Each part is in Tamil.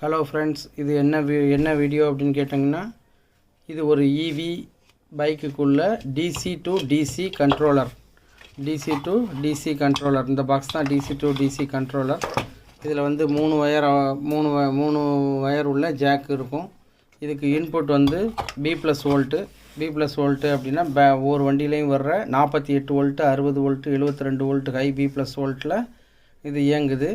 ஹலோ ஃப்ரெண்ட்ஸ், இது என்ன வீடியோ அப்படின்னு கேட்டிங்கன்னா, இது ஒரு ஈவி பைக்குக்குள்ள டிசி டு டிசி கண்ட்ரோலர். இந்த பாக்ஸ் தான் டிசி டு டிசி கண்ட்ரோலர். இதில் வந்து மூணு வயர் உள்ள ஜாக் இருக்கும். இதுக்கு இன்புட் வந்து பி ப்ளஸ் வோல்ட்டு அப்படின்னா ஒவ்வொரு வண்டியிலையும் வர்ற 48 volt, 60 volt, 72 volt high B plus வோல்ட்டில் இது இயங்குது.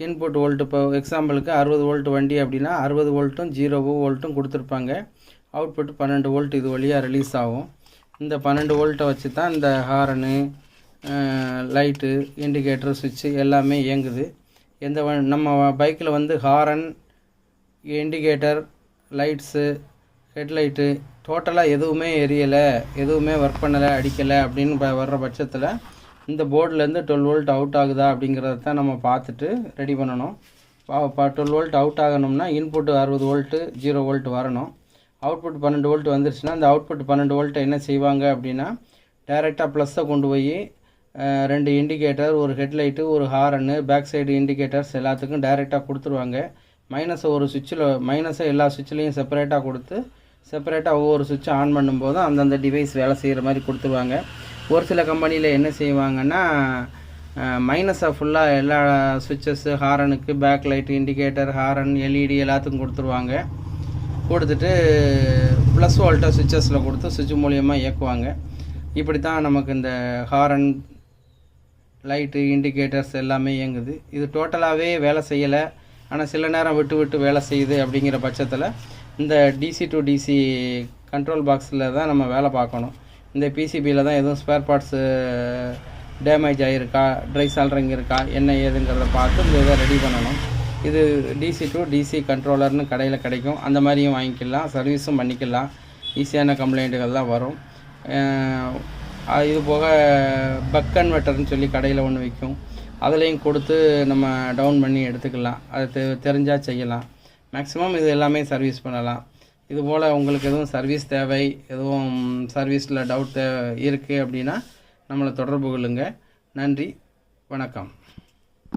இன்புட் வோல்ட்டு இப்போ எக்ஸாம்பிளுக்கு 60 வோல்ட் வண்டி அப்படின்னா 60 வோல்ட்டும் 0 வோல்ட்டும் கொடுத்துருப்பாங்க. அவுட்புட் 12 வோல்ட் இது வழியாக ரிலீஸ் ஆகும். இந்த 12 வோல்ட்டை வச்சு தான் இந்த ஹாரனு, லைட்டு, இண்டிகேட்டர், சுவிட்சு எல்லாமே இயங்குது. நம்ம பைக்கில் வந்து ஹாரன், இண்டிகேட்டர், லைட்ஸு, ஹெட்லைட்டு டோட்டலாக எதுவுமே எரியலை, எதுவுமே ஒர்க் பண்ணலை, அடிக்கலை அப்படின்னு வர்ற பட்சத்தில் இந்த போர்டிலேருந்து 12 வோல்ட் அவுட் ஆகுதா அப்படிங்கிறத தான் நம்ம பார்த்துட்டு ரெடி பண்ணணும். 12 வோல்ட் அவுட் ஆகணும்னா இன்புட்டு 60 வோல்ட்டு, 0 வோல்ட் வரணும். அவுட்புட் 12 வோல்ட் வந்துருச்சுன்னா இந்த அவுட்புட் 12 வோல்ட்டை என்ன செய்வாங்க அப்படின்னா, டைரெக்டாக ப்ளஸ்ஸை கொண்டு போய் 2 இண்டிகேட்டர், ஒரு ஹெட்லைட்டு, ஒரு ஹாரனு, பேக் சைடு இண்டிகேட்டர்ஸ் எல்லாத்துக்கும் டைரெக்டாக கொடுத்துருவாங்க. மைனஸை எல்லா சுவிட்ச்லேயும் செப்பரேட்டாக கொடுத்து செப்பரேட்டாக ஒவ்வொரு சுவிட்சை ஆன் பண்ணும்போதும் அந்தந்த டிவைஸ் வேலை செய்கிற மாதிரி கொடுத்துருவாங்க. ஒரு சில கம்பெனியில் என்ன செய்வாங்கன்னா, மைனஸை ஃபுல்லாக எல்லா சுவிட்சஸ்ஸு, ஹாரனுக்கு, back light, indicator, horn, LED எல்லாத்துக்கும் கொடுத்துருவாங்க. கொடுத்துட்டு ப்ளஸ் வோல்ட்டை சுவிட்சஸில் கொடுத்து சுவிட்ச் மூலியமாக இயக்குவாங்க. இப்படி தான் நமக்கு இந்த ஹாரன், லைட்டு, இண்டிகேட்டர்ஸ் எல்லாமே இயங்குது. இது டோட்டலாகவே வேலை செய்யலை, ஆனால் சில நேரம் விட்டு வேலை செய்யுது. அப்படிங்கிற பட்சத்தில் இந்த டிசி டு டிசி கண்ட்ரோல் பாக்ஸில் தான் நம்ம வேலை பார்க்கணும். இந்த பிசிபியில் தான் எதுவும் ஸ்பேர் பார்ட்ஸு டேமேஜ் ஆகிருக்கா, ட்ரை சால்ட்ரிங் இருக்கா, என்ன ஏதுங்கிறத பார்த்து இந்த இதை ரெடி பண்ணணும். இது டிசி டு டிசி கண்ட்ரோலர்னு கடையில் கிடைக்கும். அந்த மாதிரியும் வாங்கிக்கலாம், சர்வீஸும் பண்ணிக்கலாம். ஈஸியான கம்ப்ளைண்ட்டுகள் தான் வரும். இது போக பக் கன்வெர்ட்டர்னு சொல்லி கடையில் ஒன்று விற்கும். அதுலேயும் கொடுத்து நம்ம டவுன் பண்ணி எடுத்துக்கலாம். அது தெரிஞ்சால் செய்யலாம். மேக்ஸிமம் இது எல்லாமே சர்வீஸ் பண்ணலாம். இதுபோல் உங்களுக்கு எதுவும் சர்வீஸ் தேவை, எதுவும் சர்வீஸில் டவுட் இருக்குது அப்படின்னா நம்மளை தொடர்பு கொள்ளுங்கள். நன்றி, வணக்கம்.